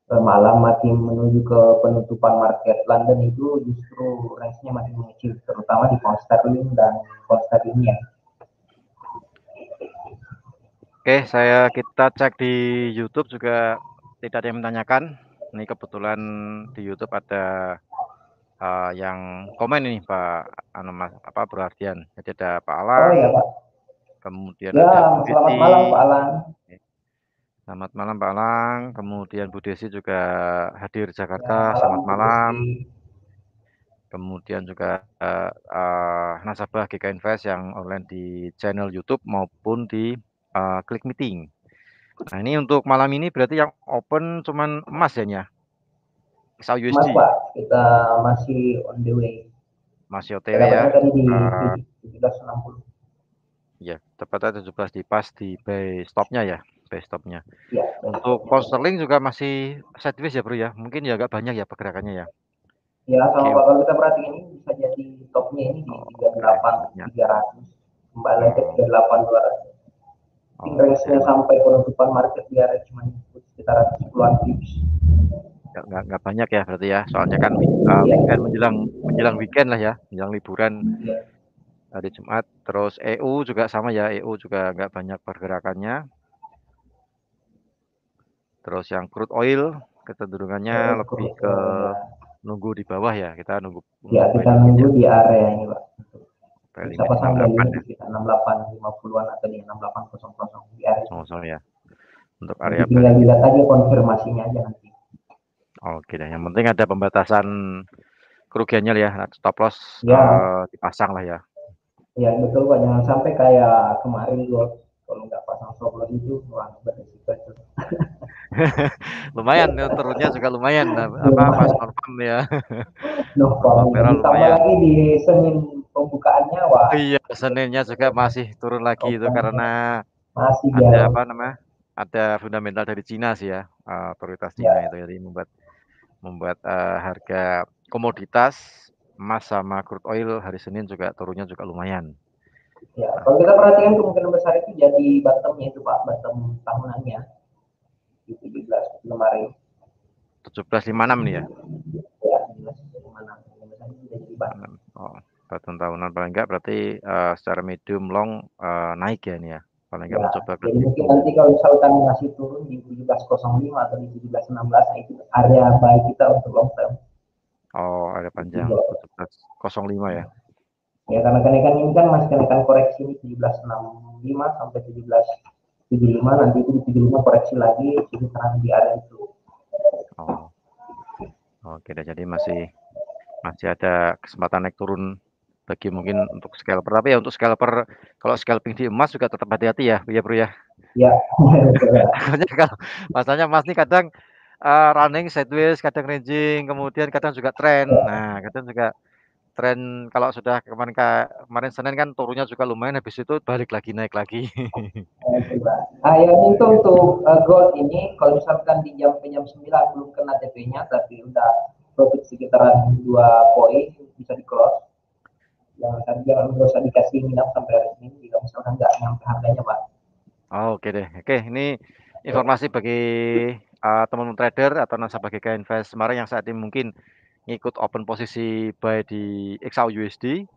malam makin menuju ke penutupan market London itu justru range-nya makin mengecil, terutama di pound sterling dan pound sterling ya. Oke, kita cek di YouTube juga tidak ada yang menanyakan. Ini kebetulan di YouTube ada yang komen ini Pak anu Mas apa Bro Ardian. Jadi ada Pak Oh Alang, ya Pak. kemudian Ya, ada Bu selamat Desi. malam Pak Alan. Selamat malam Pak Alang, kemudian Bu Desi juga hadir Ya, Jakarta. malam Selamat Bu malam. Desi. Kemudian juga nasabah GK Invest yang online di channel YouTube maupun di Klik Meeting. Nah, ini untuk malam ini berarti yang open cuman emas ya, Nya? Mas XAUSD. Pak, kita masih on the way. Masih Kita OTW ya. dapatnya tadi di Eh 1760. ya, tepatnya 17 di pas di buy stopnya ya, buy stopnya. Ya, Untuk pound sterling juga masih sideways ya, Bro ya. Mungkin ya agak banyak ya pergerakannya ya. ya sama Oke, Pak, kalau kita perhatiin ini bisa jadi topnya ini di oke, 38 stopnya. 300 kembali ke Oh, 38 200. Mungkin oh, jadi range-nya sampai penutupan market di area cuma sekitar 10-an pips. nggak banyak ya berarti ya. Soalnya kan Ya, weekend menjelang menjelang weekend lah ya, menjelang liburan ya, hari Jumat. Terus EU juga sama ya, EU juga nggak banyak pergerakannya. Terus yang crude oil kecenderungannya lebih kurus ke ya. nunggu di bawah ya. Kita nunggu Ya, nunggu buy kita limit nunggu ya. di area ini Pak. Buy Bisa limit pasang beli 68 ini di ya. sekitar 6850-an atau di 6800 di area itu. Sama-sama ya. Untuk Nanti area buy tinggal limit. dilihat aja konfirmasinya aja nanti. Oke deh. Yang penting ada pembatasan kerugiannya lah ya. Stop loss Ya, dipasang lah ya. ya betul Pak. Jangan sampai kayak kemarin gua kalau nggak pasang stop loss itu wah beresiko itu. Lumayan ya, turunnya juga lumayan. Nah, apa pas Lumayan confirm ya. Confirm november. merah Ditambah lumayan. lagi di Senin pembukaannya wah Iya, Seninnya juga masih turun lagi itu karena opennya masih ada jauh. apa namanya? Ada fundamental dari Cina sih ya, otoritas Cina itu Ya, jadi membuat membuat harga komoditas emas sama crude oil hari Senin juga turunnya juga lumayan. ya. Nah, Kalau kita seperti itu. perhatikan kemungkinan besar itu jadi bottomnya itu Pak, bottom tahunannya di 17 kemarin. 17,56 nih ya. Ya, 17 mana? Itu jadi bottom. 56. Oh, bottom tahunan paling enggak berarti secara medium long naik ya ini ya. Paling enggak Ya, mencoba ke jadi mungkin situ. nanti kalau misalkan masih turun di 1705 atau di 1716, nah itu area baik kita untuk long term. Oh, ada Itu panjang juga. 17,05 ya. Ya, karena kenaikan ini kan masih kenaikan koreksi ini 1765 sampai 1775, nanti itu di 75 koreksi lagi, jadi terang di area itu. Oh, oke deh. Jadi masih masih ada kesempatan naik turun bagi mungkin untuk scalper. Tapi ya untuk scalper, kalau scalping di emas juga tetap hati-hati ya, ya Bro ya. Ya, betul. Takutnya kalau masalahnya emas nih kadang running sideways, kadang ranging, kemudian kadang juga tren. Nah, kadang juga tren kalau sudah kemarin Senin kan turunnya juga lumayan, habis itu balik lagi naik lagi. Nah, ya ini untuk gold ini, kalau misalkan di jam 9 belum kena TP-nya, tapi udah profit sekitaran 2 poin, bisa di close. Jangan nggak usah dikasih minat sampai hari ini, jika misalkan nggak nyampe harganya Pak. Oh, oke deh. Oke, ini informasi bagi teman-teman trader atau nasabah GK Invest Semarang yang saat ini mungkin ngikut open posisi buy di XAUUSD.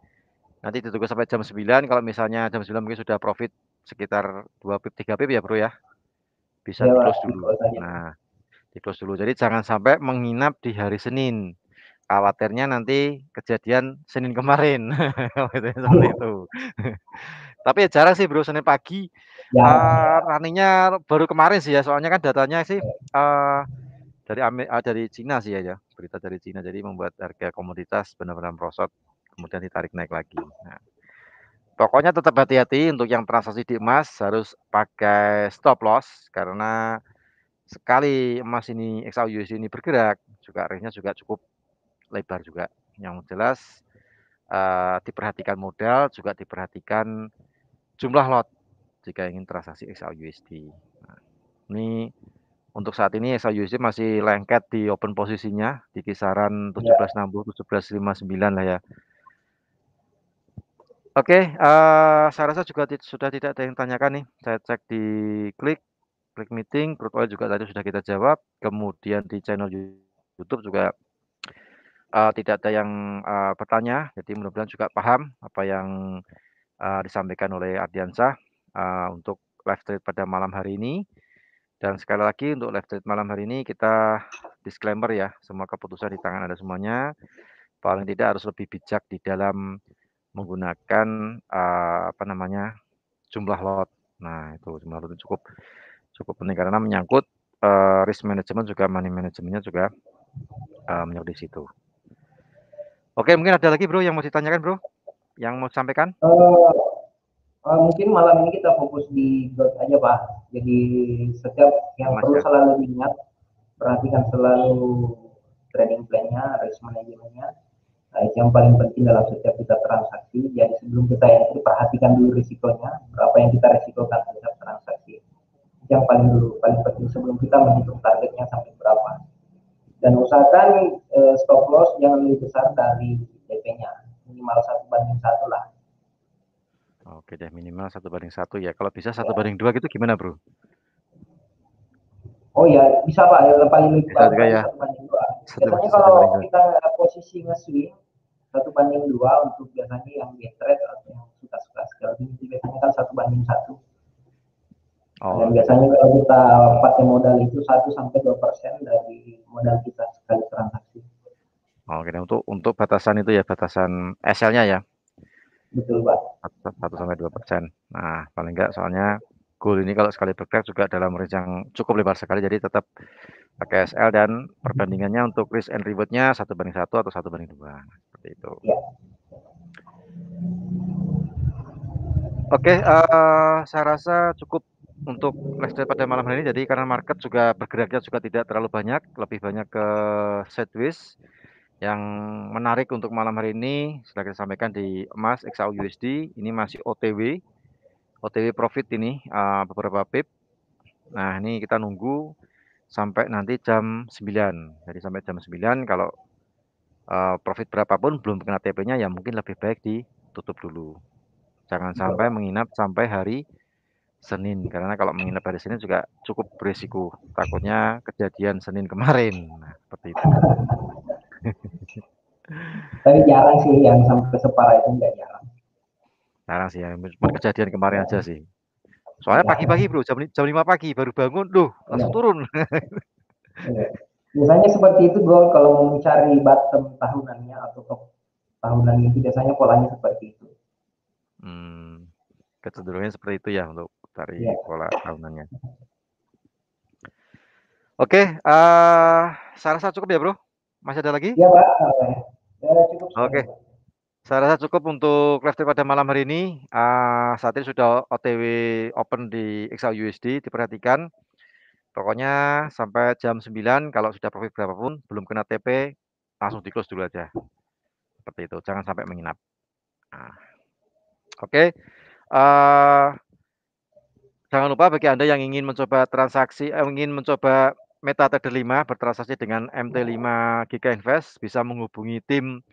Nanti ditunggu sampai jam 9. Kalau misalnya jam 9 mungkin sudah profit sekitar 2 pip, 3 pip ya Bro ya. Bisa Ya di Pak, close di dulu. close aja. Nah, di close dulu. Jadi jangan sampai menginap di hari Senin. Khawatirnya nanti kejadian Senin kemarin. Seperti itu. Tapi ya jarang sih Bro Senin pagi Ya, runningnya baru kemarin sih ya. Soalnya kan datanya sih dari Cina sih ya, berita dari Cina. Jadi membuat harga komoditas benar-benar merosot, kemudian ditarik naik lagi. Nah, pokoknya tetap hati-hati untuk yang transaksi di emas harus pakai stop loss karena sekali emas ini XAUUSD ini bergerak juga range-nya juga cukup lebar juga. Yang jelas diperhatikan modal juga diperhatikan jumlah lot jika ingin transaksi XAUUSD. Nah, ini Untuk saat ini XAUSD masih lengket di open posisinya di kisaran Ya. 17.60, 17.59 lah ya. Oke, saya rasa juga sudah tidak ada yang tanyakan nih. Saya cek di Klik meeting, crude oil juga tadi sudah kita jawab. Kemudian di channel YouTube juga tidak ada yang bertanya. Jadi mudah-mudahan juga paham apa yang disampaikan oleh Ardiansyah untuk live trade pada malam hari ini. Dan sekali lagi untuk live trade malam hari ini kita disclaimer ya, semua keputusan di tangan Anda semuanya. Paling tidak harus lebih bijak di dalam menggunakan apa namanya jumlah lot. Nah itu jumlah lot itu cukup cukup penting karena menyangkut risk management juga money managementnya juga menyangkut di situ. Oke mungkin ada lagi bro yang mau ditanyakan bro, yang mau disampaikan? Mungkin malam ini kita fokus di growth aja Pak. Jadi setiap yang Emas perlu ya. selalu diingat, perhatikan selalu trading plan-nya, risk management-nya. Nah, itu yang paling penting dalam setiap kita transaksi. Jadi sebelum kita entry, perhatikan dulu risikonya, berapa yang kita risikokan terhadap transaksi. Itu yang paling penting sebelum kita menghitung targetnya sampai berapa. Dan usahakan stop loss jangan lebih besar dari DP-nya, minimal 1:1 lah. Oke deh minimal 1:1 ya. Kalau bisa 1:2 gitu gimana bro? Oh ya, bisa Pak, yang paling lebih Bisa bagus juga lagi ya. 1:2. Satu Biasanya satu kalau banding dua. kita posisi nge-swing 1:2 untuk biasanya yang day trade atau yang suka-suka scalping itu biasanya kan 1:1. Dan Oh, biasanya kalau kita pakai modal itu 1-2% dari modal kita sekali transaksi. oke. Nah, untuk batasan itu ya batasan SL-nya ya. Betul Pak. 1-2%. Nah, paling enggak soalnya goal ini kalau sekali bergerak juga dalam range yang cukup lebar sekali, jadi tetap pakai SL dan perbandingannya untuk risk and reward-nya 1:1 atau 1:2. Seperti itu. Ya. Oke, saya rasa cukup untuk live trade pada malam hari ini. Jadi karena market juga bergeraknya juga tidak terlalu banyak, lebih banyak ke sideways. Yang menarik untuk malam hari ini sudah kita sampaikan di emas XAUUSD ini masih OTW profit ini beberapa pip. Nah, ini kita nunggu sampai nanti jam 9. Jadi sampai jam 9 kalau profit berapapun belum kena TP-nya ya mungkin lebih baik ditutup dulu. Jangan sampai menginap sampai hari Senin karena kalau menginap hari Senin juga cukup berisiko. Takutnya kejadian Senin kemarin. Nah, seperti itu. Tapi jarang sih yang sampai separah itu, nggak jarang. Jarang sih ya, cuma kejadian kemarin aja Ya, sih. Soalnya ya, pagi-pagi bro, jam 5 pagi baru bangun, loh langsung ya, turun. ya. Biasanya seperti itu Gol, kalau mau mencari bottom tahunannya atau top tahunan itu biasanya polanya seperti itu. Hmm, kecenderungannya seperti itu ya untuk Ya, dari pola tahunannya. Oke, saya rasa cukup ya bro. Masih ada lagi? ya Pak. Ya, cukup Oke, sekian Pak. saya rasa cukup untuk live trade pada malam hari ini. Saat ini sudah OTW open di XAUUSD, diperhatikan. Pokoknya sampai jam 9 kalau sudah profit berapapun belum kena TP langsung di close dulu aja. Seperti itu, jangan sampai menginap. Nah, oke. Jangan lupa bagi Anda yang ingin mencoba transaksi, ingin mencoba MetaTrader 5 bertransaksi dengan MT5 Giga Invest, bisa menghubungi tim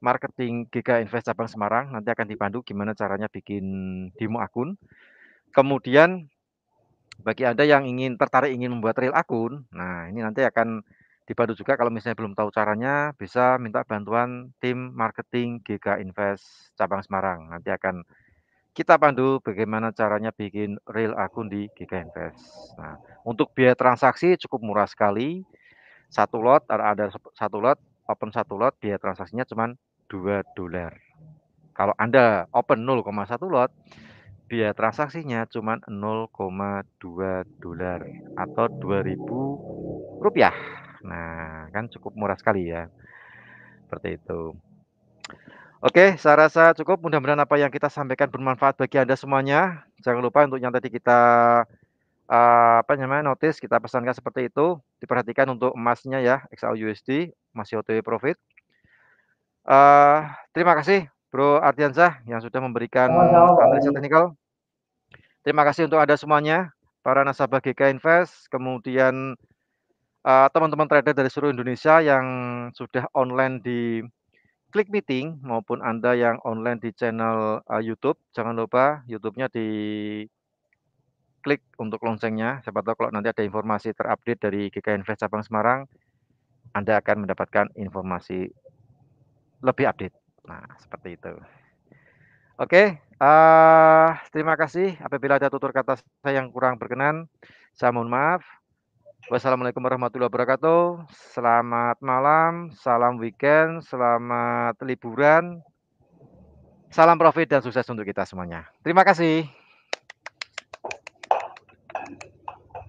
marketing Giga Invest cabang Semarang. Nanti akan dipandu gimana caranya bikin demo akun. Kemudian bagi Anda yang tertarik ingin membuat real akun, nah ini nanti akan dibantu juga kalau misalnya belum tahu caranya, bisa minta bantuan tim marketing Giga Invest cabang Semarang. Nanti akan kita pandu bagaimana caranya bikin real akun di Giga Invest. Nah, untuk biaya transaksi cukup murah sekali. Satu lot ada satu lot, open satu lot, biaya transaksinya cuma $2. Kalau Anda open 0,1 lot, biaya transaksinya cuma $0,2 atau Rp2.000. Nah, kan cukup murah sekali ya. Seperti itu. Oke, saya rasa cukup. Mudah-mudahan apa yang kita sampaikan bermanfaat bagi Anda semuanya. Jangan lupa untuk yang tadi kita apa namanya notice kita pesankan seperti itu, diperhatikan untuk emasnya ya, XAUUSD masih OTW profit. Terima kasih Bro Ardiansyah yang sudah memberikan Sama-sama Pak analisa Budi. teknikal. Terima kasih untuk Anda semuanya. para nasabah GK Invest, kemudian teman-teman trader dari seluruh Indonesia yang sudah online di Klik Meeting maupun Anda yang online di channel YouTube, jangan lupa YouTube-nya diklik untuk loncengnya. Siapa tahu kalau nanti ada informasi terupdate dari GK Invest Cabang Semarang, Anda akan mendapatkan informasi lebih update. Nah, seperti itu. Oke, terima kasih. Apabila ada tutur kata saya yang kurang berkenan, saya mohon maaf. Wassalamualaikum warahmatullahi wabarakatuh. Selamat malam, salam weekend, selamat liburan, salam profit dan sukses untuk kita semuanya. Terima kasih.